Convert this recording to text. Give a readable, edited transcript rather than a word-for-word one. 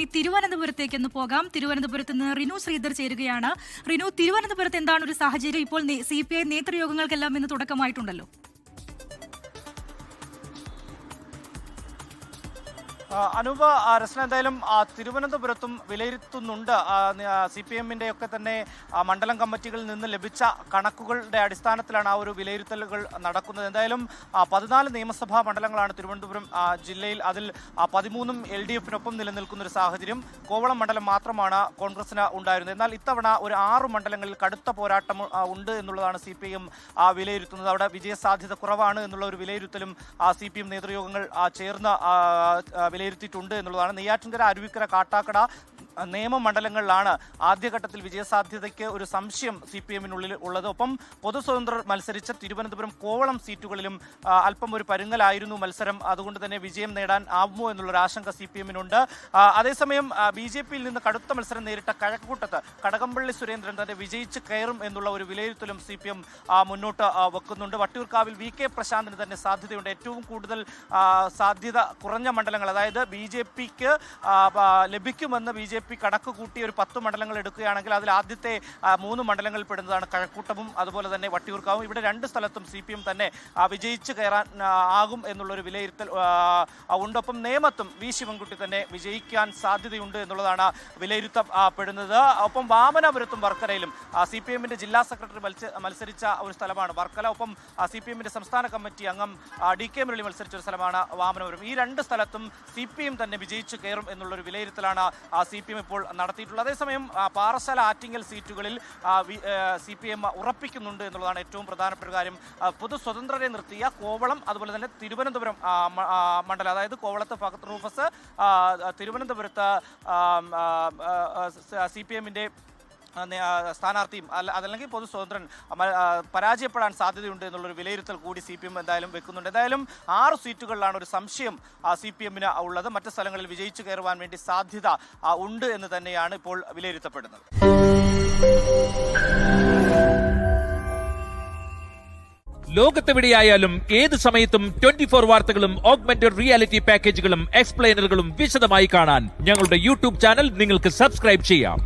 ഇനി തിരുവനന്തപുരത്തേക്ക് ഒന്ന് പോകാം. തിരുവനന്തപുരത്ത് നിന്ന് റിനു ശ്രീധർ ചേരുകയാണ്. റിനു, തിരുവനന്തപുരത്ത് എന്താണ് ഒരു സാഹചര്യം? ഇപ്പോൾ CPI നേതൃയോഗങ്ങൾക്കെല്ലാം ഇന്ന് തുടക്കമായിട്ടുണ്ടല്ലോ. അനൂപ, രസ്ന, എന്തായാലും തിരുവനന്തപുരത്തും വിലയിരുത്തുന്നുണ്ട്. CPM-ന്റെ ഒക്കെ തന്നെ മണ്ഡലം കമ്മിറ്റികളിൽ നിന്ന് ലഭിച്ച കണക്കുകളുടെ അടിസ്ഥാനത്തിലാണ് ആ ഒരു വിലയിരുത്തലുകൾ നടക്കുന്നത്. എന്തായാലും 14 നിയമസഭാ മണ്ഡലങ്ങളാണ് തിരുവനന്തപുരം ജില്ലയിൽ. അതിൽ 13 LDF-നൊപ്പം നിലനിൽക്കുന്ന ഒരു സാഹചര്യം. കോവളം മണ്ഡലം മാത്രമാണ് കോൺഗ്രസിന് ഉണ്ടായിരുന്നത്. എന്നാൽ ഇത്തവണ ഒരു 6 മണ്ഡലങ്ങളിൽ കടുത്ത പോരാട്ടം ഉണ്ട് എന്നുള്ളതാണ് CPM വിലയിരുത്തുന്നത്. അവിടെ വിജയസാധ്യത കുറവാണ് എന്നുള്ള ഒരു വിലയിരുത്തലും CPM നേതൃയോഗങ്ങൾ ചേർന്ന് വിലയിരുത്തിയിട്ടുണ്ട് എന്നുള്ളതാണ്. നെയ്യാറ്റിൻകര, അരുവിക്കര, കാട്ടാക്കട നിയമമണ്ഡലങ്ങളിലാണ് ആദ്യഘട്ടത്തിൽ വിജയസാധ്യതയ്ക്ക് ഒരു സംശയം CPM-നുള്ളിൽ ഉള്ളത്. ഒപ്പം പൊതുസ്വതന്ത്രർ മത്സരിച്ച തിരുവനന്തപുരം, കോവളം സീറ്റുകളിലും അല്പം ഒരു പരുങ്ങലായിരുന്നു മത്സരം. അതുകൊണ്ട് തന്നെ വിജയം നേടാൻ ആവുമോ എന്നുള്ളൊരു ആശങ്ക CPM-നുണ്ട്. അതേസമയം BJP-യിൽ നിന്ന് കടുത്ത മത്സരം നേരിട്ട കഴക്കൂട്ടത്ത് കടകംപള്ളി സുരേന്ദ്രൻ തന്നെ വിജയിച്ച് കയറും എന്നുള്ള ഒരു വിലയിരുത്തലും CPM മുന്നോട്ട് വെക്കുന്നുണ്ട്. വട്ടിയൂർക്കാവിൽ VK പ്രശാന്തിന് തന്നെ സാധ്യതയുണ്ട്. ഏറ്റവും കൂടുതൽ സാധ്യത കുറഞ്ഞ മണ്ഡലങ്ങൾ, അതായത് BJP-ക്ക് ലഭിക്കുമെന്ന് BJP കണക്ക് കൂട്ടി ഒരു 10 മണ്ഡലങ്ങൾ എടുക്കുകയാണെങ്കിൽ അതിൽ ആദ്യത്തെ 3 മണ്ഡലങ്ങളിൽ പെടുന്നതാണ് കഴക്കൂട്ടവും അതുപോലെ തന്നെ വട്ടിയൂർക്കാവും. ഇവിടെ 2 സ്ഥലത്തും CPM തന്നെ വിജയിച്ച് കയറാൻ ആകും എന്നുള്ളൊരു വിലയിരുത്തൽ ഉണ്ട്. ഒപ്പം നേമത്തും V ശിവൻകുട്ടി തന്നെ വിജയിക്കാൻ സാധ്യതയുണ്ട് എന്നുള്ളതാണ് വിലയിരുത്തപ്പെടുന്നത്. ഒപ്പം വാമനപുരത്തും വർക്കലയിലും CPM-ന്റെ ജില്ലാ സെക്രട്ടറി മത്സരിച്ച ഒരു സ്ഥലമാണ് വർക്കല. ഒപ്പം CPM-ന്റെ സംസ്ഥാന കമ്മിറ്റി അംഗം DK മുരളി മത്സരിച്ച ഒരു സ്ഥലമാണ് വാമനപുരം. ഈ 2 സ്ഥലത്തും CPM തന്നെ വിജയിച്ച് കയറും എന്നുള്ളൊരു വിലയിരുത്തലാണ് CPM ഇപ്പോൾ നടത്തിയിട്ടുള്ളത്. അതേസമയം പാറശാല, ആറ്റിങ്ങൽ സീറ്റുകളിൽ CPM ഉറപ്പിക്കുന്നുണ്ട് എന്നുള്ളതാണ് ഏറ്റവും പ്രധാനപ്പെട്ട കാര്യം. പൊതു സ്വതന്ത്രരെ നിർത്തിയ കോവളം അതുപോലെ തന്നെ തിരുവനന്തപുരം മണ്ഡലം, അതായത് കോവളത്ത് ഫഹദ് റൂഫസ്, തിരുവനന്തപുരത്ത് CPM-ന്റെ സ്ഥാനാർത്ഥിയും അതല്ലെങ്കിൽ പൊതു സ്വതന്ത്രൻ പരാജയപ്പെടാൻ സാധ്യതയുണ്ട് എന്നുള്ളൊരു വിലയിരുത്തൽ കൂടി CPM എന്തായാലും വെക്കുന്നുണ്ട്. എന്തായാലും 6 സീറ്റുകളിലാണ് ഒരു സംശയം CPM-ന് ഉള്ളത്. മറ്റ് സ്ഥലങ്ങളിൽ വിജയിച്ചു കയറുവാൻ വേണ്ടി സാധ്യത ഉണ്ട് എന്ന് തന്നെയാണ് ഇപ്പോൾ വിലയിരുത്തപ്പെടുന്നത്. ലോകത്തെവിടെയായാലും ഏത് സമയത്തും 24 വാർത്തകളും ഓഗ്മെന്റഡ് റിയാലിറ്റി പാക്കേജുകളും എക്സ്പ്ലെയിനറുകളും വിശദമായി കാണാൻ ഞങ്ങളുടെ YouTube ചാനൽ നിങ്ങൾക്ക് സബ്സ്ക്രൈബ് ചെയ്യാം.